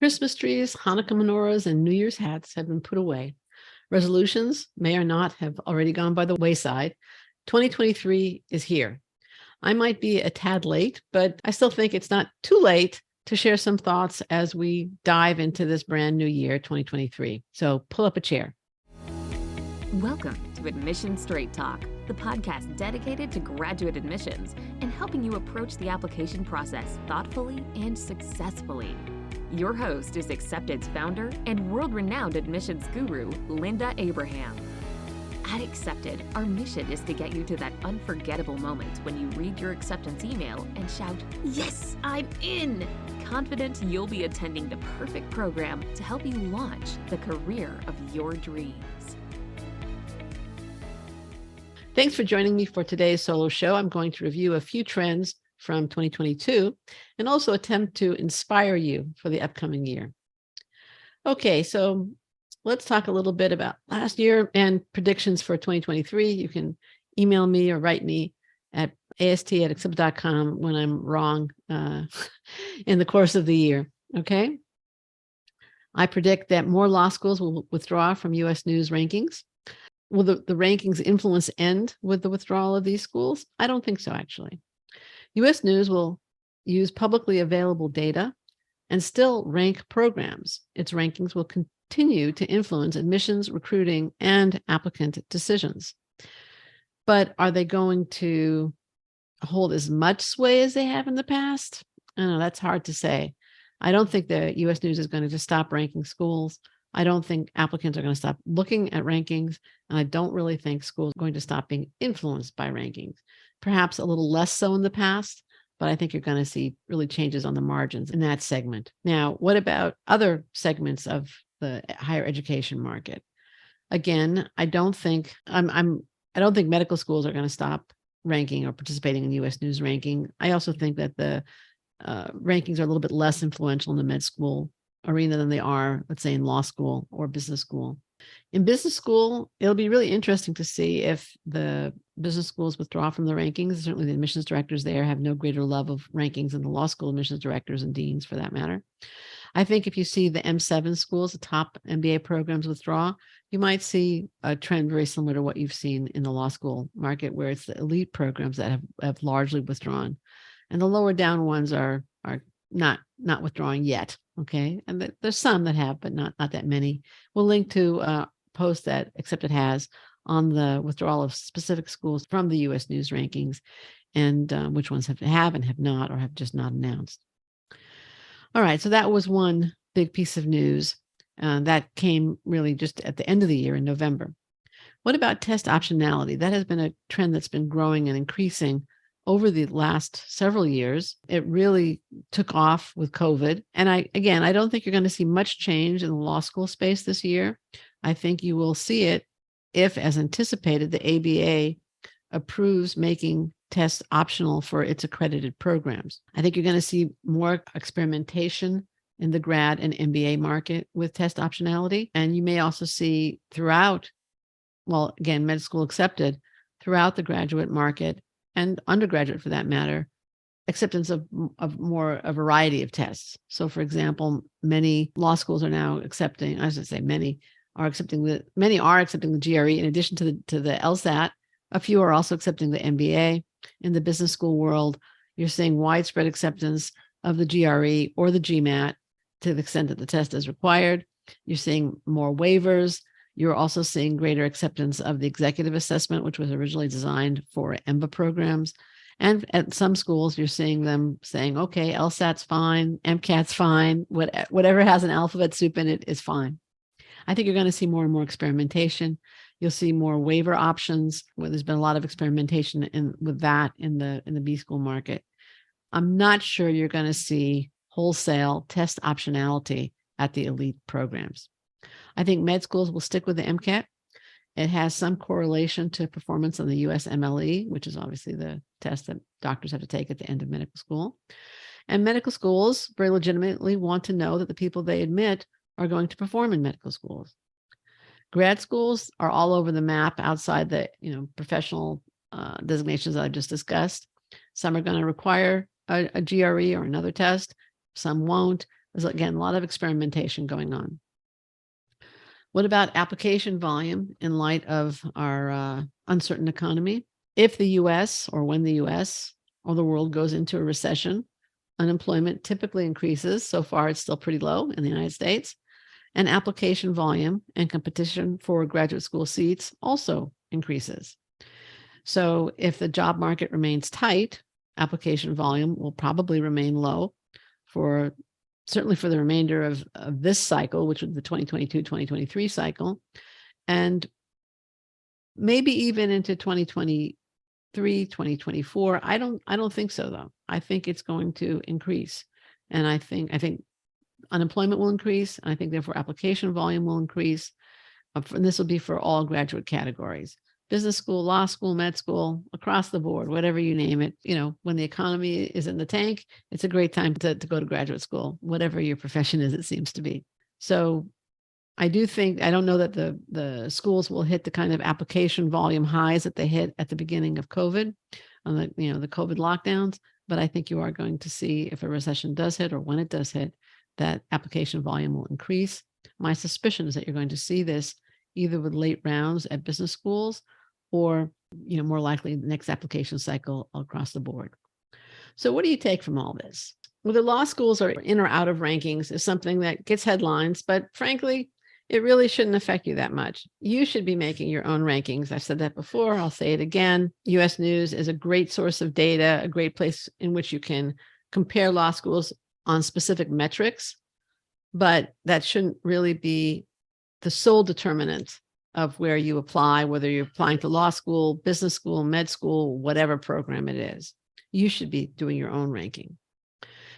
Christmas trees, Hanukkah menorahs, and New Year's hats have been put away. Resolutions may or not have already gone by the wayside. 2023 is here. I might be a tad late, but I still think it's not too late to share some thoughts as we dive into this brand new year, 2023. So pull up a chair. Welcome to Admission Straight Talk, the podcast dedicated to graduate admissions and helping you approach the application process thoughtfully and successfully. Your host is Accepted's founder and world-renowned admissions guru, Linda Abraham. At Accepted, our mission is to get you to that unforgettable moment when you read your acceptance email and shout, "Yes, I'm in!" Confident you'll be attending the perfect program to help you launch the career of your dreams. Thanks for joining me for today's solo show. I'm going to review a few trends from 2022 and also attempt to inspire you for the upcoming year. Okay, so let's talk a little bit about last year and predictions for 2023. You can email me or write me at ast@accept.com when I'm wrong in the course of the year, okay? I predict that more law schools will withdraw from U.S. News rankings. Will the rankings influence end with the withdrawal of these schools? I don't think so, actually. U.S. News will use publicly available data and still rank programs. Its rankings will continue to influence admissions, recruiting, and applicant decisions. But are they going to hold as much sway as they have in the past? I don't know, that's hard to say. I don't think the U.S. News is going to just stop ranking schools. I don't think applicants are going to stop looking at rankings, and I don't really think schools are going to stop being influenced by rankings. Perhaps a little less so in the past, but I think you're going to see really changes on the margins in that segment. Now, what about other segments of the higher education market? Again, I don't think medical schools are going to stop ranking or participating in U.S. News ranking. I also think that the rankings are a little bit less influential in the med school arena than they are, let's say, in law school or business school. In business school, it'll be really interesting to see if the business schools withdraw from the rankings. Certainly the admissions directors there have no greater love of rankings than the law school admissions directors and deans for that matter. I think if you see the M7 schools, the top MBA programs withdraw, you might see a trend very similar to what you've seen in the law school market, where it's the elite programs that have largely withdrawn. And the lower down ones are not withdrawing yet. Okay. And there's some that have, but not that many. We'll link to a post that Accepted has on the withdrawal of specific schools from the U.S. News rankings and which ones have and have not, or have just not announced. All right. So that was one big piece of news that came really just at the end of the year in November. What about test optionality? That has been a trend that's been growing and increasing over the last several years. It really took off with COVID. And I don't think you're going to see much change in the law school space this year. I think you will see it if, as anticipated, the ABA approves making tests optional for its accredited programs. I think you're going to see more experimentation in the grad and MBA market with test optionality. And you may also see throughout, med school accepted, throughout the graduate market and undergraduate for that matter, acceptance of more a variety of tests. So for example, many law schools are now accepting, I should say many are accepting the GRE in addition to the LSAT. A few are also accepting the MBA. In the business school world, you're seeing widespread acceptance of the GRE or the GMAT to the extent that the test is required. You're seeing more waivers. You're also seeing greater acceptance of the executive assessment, which was originally designed for EMBA programs. And at some schools, you're seeing them saying, okay, LSAT's fine, MCAT's fine, whatever has an alphabet soup in it is fine. I think you're going to see more and more experimentation. You'll see more waiver options, where there's been a lot of experimentation with that in the B school market. I'm not sure you're going to see wholesale test optionality at the elite programs. I think med schools will stick with the MCAT. It has some correlation to performance on the USMLE, which is obviously the test that doctors have to take at the end of medical school. And medical schools very legitimately want to know that the people they admit are going to perform in medical schools. Grad schools are all over the map outside the professional designations that I just discussed. Some are going to require a GRE or another test. Some won't. There's, again, a lot of experimentation going on. What about application volume in light of our uncertain economy? If the US, or when the US or the world goes into a recession, unemployment typically increases. So far, it's still pretty low in the United States. And application volume and competition for graduate school seats also increases. So if the job market remains tight, application volume will probably remain low certainly for the remainder of this cycle, which was the 2022-2023 cycle, and maybe even into 2023, 2024. I don't think so, though. I think it's going to increase. And I think unemployment will increase. And I think therefore application volume will increase. And this will be for all graduate categories: business school, law school, med school, across the board, whatever you name it. When the economy is in the tank, it's a great time to go to graduate school, whatever your profession is, it seems to be. So I don't know that the schools will hit the kind of application volume highs that they hit at the beginning of COVID, on the COVID lockdowns, but I think you are going to see, if a recession does hit, or when it does hit, that application volume will increase. My suspicion is that you're going to see this either with late rounds at business schools, or more likely the next application cycle across the board. So what do you take from all this? Whether law schools are in or out of rankings is something that gets headlines, but frankly, it really shouldn't affect you that much. You should be making your own rankings. I've said that before. I'll say it again. US News is a great source of data, a great place in which you can compare law schools on specific metrics, but that shouldn't really be the sole determinant of where you apply, whether you're applying to law school, business school, med school, whatever program it is. You should be doing your own ranking.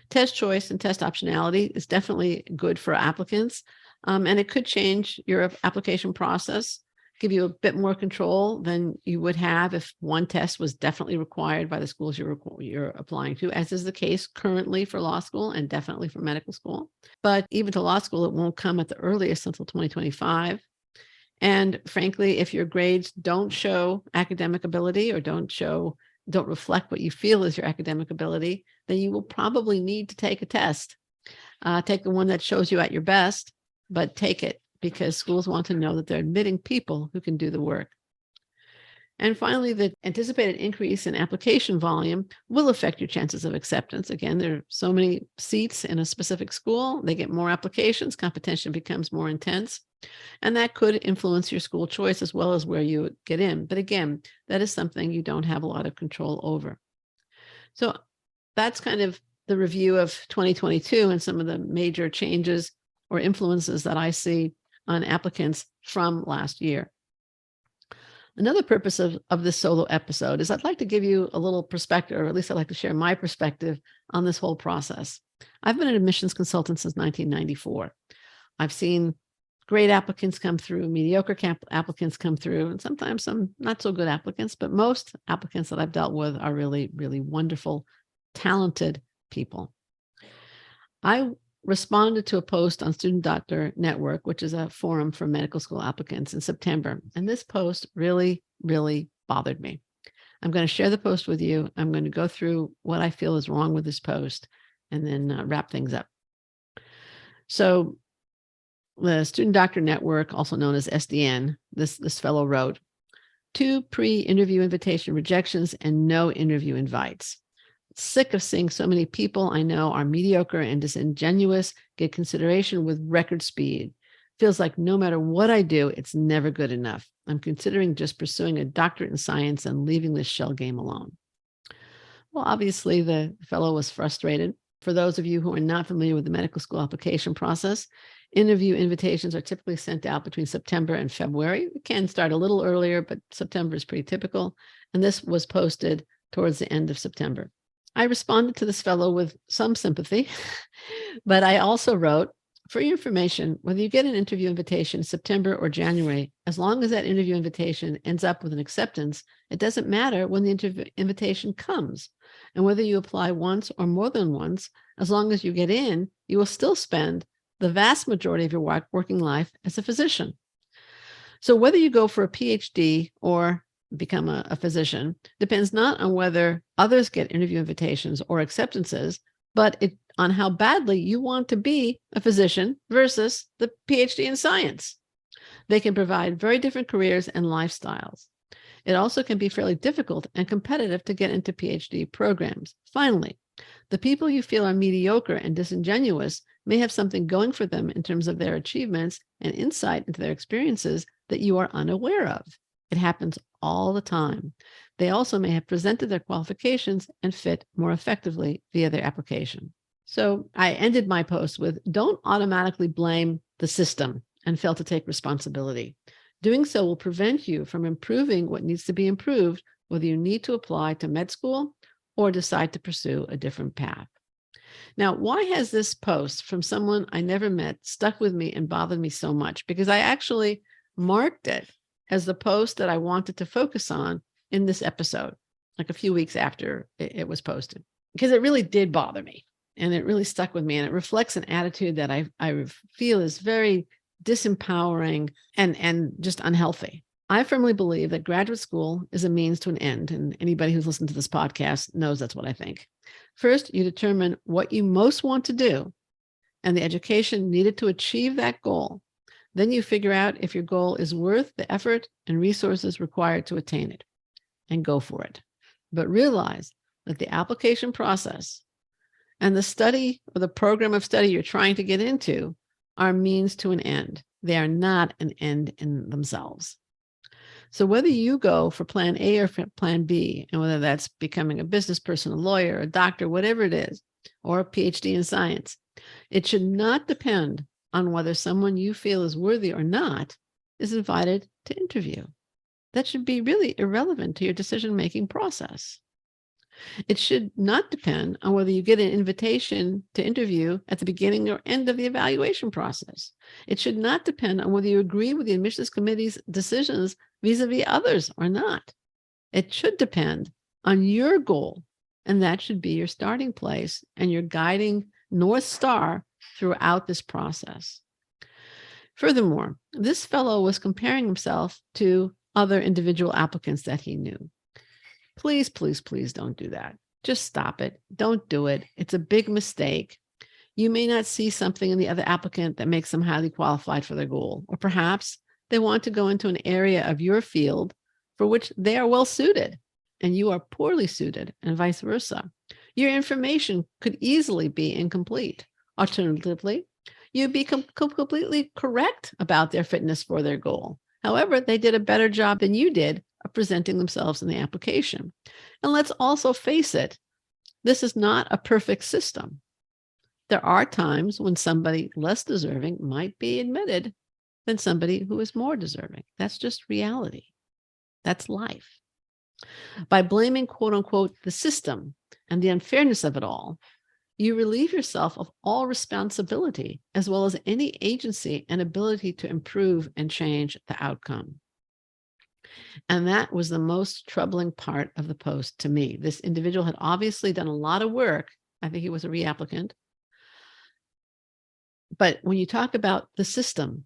Test choice and test optionality is definitely good for applicants, and it could change your application process, give you a bit more control than you would have if one test was definitely required by the schools you're applying to, as is the case currently for law school and definitely for medical school. But even to law school, it won't come at the earliest until 2025. And frankly, if your grades don't show academic ability, or don't reflect what you feel is your academic ability, then you will probably need to take a test. Take the one that shows you at your best, but take it, because schools want to know that they're admitting people who can do the work. And finally, the anticipated increase in application volume will affect your chances of acceptance. Again, there are so many seats in a specific school, they get more applications, competition becomes more intense, and that could influence your school choice as well as where you get in. But again, that is something you don't have a lot of control over. So that's kind of the review of 2022 and some of the major changes or influences that I see on applicants from last year. Another purpose of this solo episode is I'd like to give you a little perspective, or at least I'd like to share my perspective on this whole process. I've been an admissions consultant since 1994. I've seen great applicants come through, mediocre applicants come through, and sometimes some not so good applicants, but most applicants that I've dealt with are really, really wonderful, talented people. I responded to a post on Student Doctor Network, which is a forum for medical school applicants, in September. And this post really, really bothered me. I'm going to share the post with you. I'm going to go through what I feel is wrong with this post and then wrap things up. So the Student Doctor Network, also known as SDN, this fellow wrote, 2 pre-interview invitation rejections and no interview invites. Sick of seeing so many people I know are mediocre and disingenuous get consideration with record speed. Feels like no matter what I do, it's never good enough. I'm considering just pursuing a doctorate in science and leaving this shell game alone. Well, obviously, the fellow was frustrated. For those of you who are not familiar with the medical school application process, interview invitations are typically sent out between September and February. It can start a little earlier, but September is pretty typical. And this was posted towards the end of September. I responded to this fellow with some sympathy, but I also wrote, for your information, whether you get an interview invitation in September or January, as long as that interview invitation ends up with an acceptance, it doesn't matter when the interview invitation comes. And whether you apply once or more than once, as long as you get in, you will still spend the vast majority of your working life as a physician. So whether you go for a PhD or become a physician depends not on whether others get interview invitations or acceptances, but it on how badly you want to be a physician versus the PhD in science. They can provide very different careers and lifestyles. It also can be fairly difficult and competitive to get into PhD programs. Finally, the people you feel are mediocre and disingenuous may have something going for them in terms of their achievements and insight into their experiences that you are unaware of. It happens all the time. They also may have presented their qualifications and fit more effectively via their application. So I ended my post with, don't automatically blame the system and fail to take responsibility. Doing so will prevent you from improving what needs to be improved, whether you need to apply to med school or decide to pursue a different path. Now, why has this post from someone I never met stuck with me and bothered me so much? Because I actually marked it as the post that I wanted to focus on in this episode, like a few weeks after it was posted, because it really did bother me and it really stuck with me. And it reflects an attitude that I feel is very disempowering and just unhealthy. I firmly believe that graduate school is a means to an end, and anybody who's listened to this podcast knows that's what I think. First, you determine what you most want to do and the education needed to achieve that goal. Then you figure out if your goal is worth the effort and resources required to attain it, and go for it. But realize that the application process and the study or the program of study you're trying to get into are means to an end. They are not an end in themselves. So whether you go for plan A or for plan B, and whether that's becoming a business person, a lawyer, a doctor, whatever it is, or a PhD in science, it should not depend on whether someone you feel is worthy or not is invited to interview. That should be really irrelevant to your decision-making process. It should not depend on whether you get an invitation to interview at the beginning or end of the evaluation process. It should not depend on whether you agree with the admissions committee's decisions vis-a-vis others or not. It should depend on your goal, and that should be your starting place and your guiding North Star throughout this process. Furthermore, this fellow was comparing himself to other individual applicants that he knew. Please, please, please don't do that. Just stop it. Don't do it. It's a big mistake. You may not see something in the other applicant that makes them highly qualified for their goal, or perhaps they want to go into an area of your field for which they are well suited and you are poorly suited, and vice versa. Your information could easily be incomplete. Alternatively, you'd be completely correct about their fitness for their goal. However, they did a better job than you did of presenting themselves in the application. And let's also face it, this is not a perfect system. There are times when somebody less deserving might be admitted than somebody who is more deserving. That's just reality. That's life. By blaming, quote unquote, the system and the unfairness of it all, you relieve yourself of all responsibility, as well as any agency and ability to improve and change the outcome. And that was the most troubling part of the post to me. This individual had obviously done a lot of work. I think he was a reapplicant. But when you talk about the system,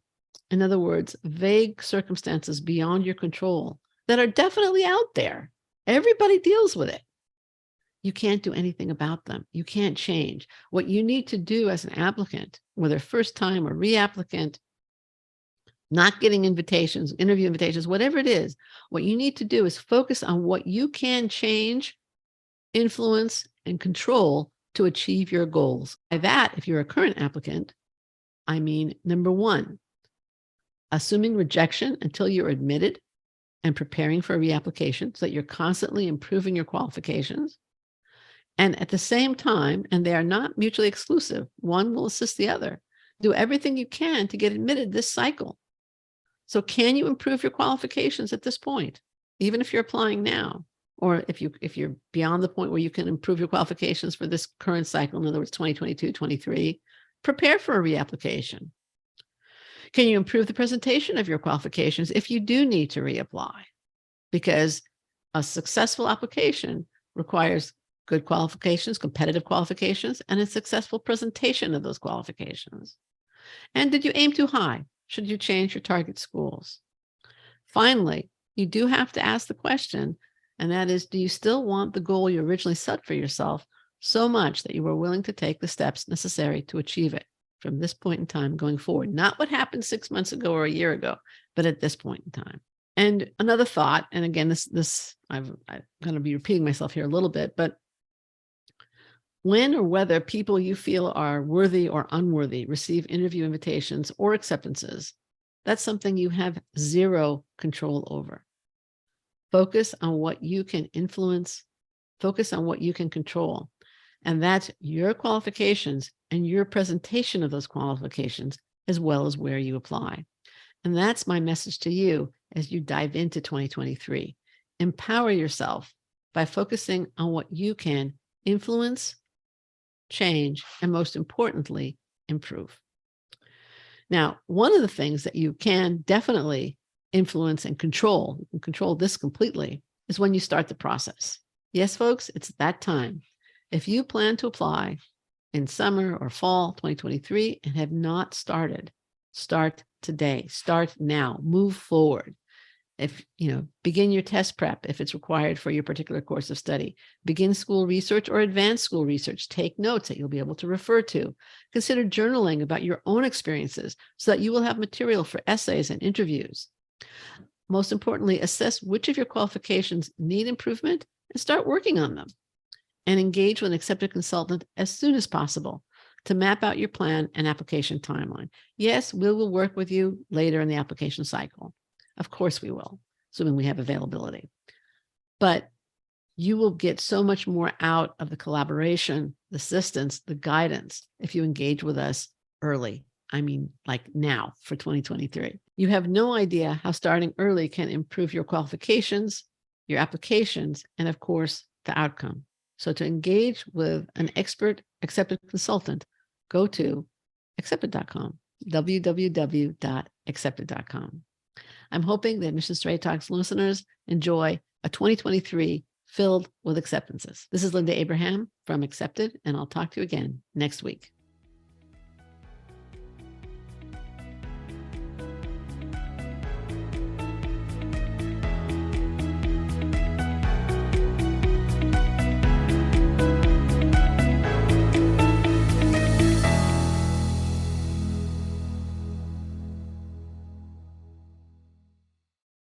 in other words, vague circumstances beyond your control that are definitely out there, everybody deals with it. You can't do anything about them. You can't change. What you need to do as an applicant, whether first time or reapplicant, not getting invitations, interview invitations, whatever it is, what you need to do is focus on what you can change, influence, and control to achieve your goals. By that, if you're a current applicant, I mean, number one, assuming rejection until you're admitted and preparing for a reapplication so that you're constantly improving your qualifications. And at the same time, and they are not mutually exclusive, one will assist the other, do everything you can to get admitted this cycle. So can you improve your qualifications at this point, even if you're applying now, or if you're beyond the point where you can improve your qualifications for this current cycle, in other words, 2022, 23, prepare for a reapplication. Can you improve the presentation of your qualifications if you do need to reapply? Because a successful application requires good qualifications, competitive qualifications, and a successful presentation of those qualifications. And did you aim too high? Should you change your target schools? Finally, you do have to ask the question, and that is, do you still want the goal you originally set for yourself so much that you were willing to take the steps necessary to achieve it from this point in time going forward. Not what happened 6 months ago or a year ago, but at this point in time. And another thought, and again, I'm going to be repeating myself here a little bit, but when or whether people you feel are worthy or unworthy receive interview invitations or acceptances, that's something you have zero control over. Focus on what you can influence, focus on what you can control. And that's your qualifications and your presentation of those qualifications, as well as where you apply. And that's my message to you as you dive into 2023. Empower yourself by focusing on what you can influence, change, and most importantly, improve. Now, one of the things that you can definitely influence and control, you can control this completely, is when you start the process. Yes, folks, it's that time. If you plan to apply in summer or fall 2023 and have not started, start today, start now, move forward. If begin your test prep if it's required for your particular course of study. Begin school research or advanced school research. Take notes that you'll be able to refer to. Consider journaling about your own experiences so that you will have material for essays and interviews. Most importantly, assess which of your qualifications need improvement and start working on them. And engage with an accepted consultant as soon as possible to map out your plan and application timeline. Yes, we will work with you later in the application cycle. Of course we will, assuming we have availability. But you will get so much more out of the collaboration, the assistance, the guidance if you engage with us early. I mean, like now for 2023. You have no idea how starting early can improve your qualifications, your applications, and of course, the outcome. So to engage with an expert accepted consultant, go to accepted.com, www.accepted.com. I'm hoping that Admission Straight Talks listeners enjoy a 2023 filled with acceptances. This is Linda Abraham from Accepted, and I'll talk to you again next week.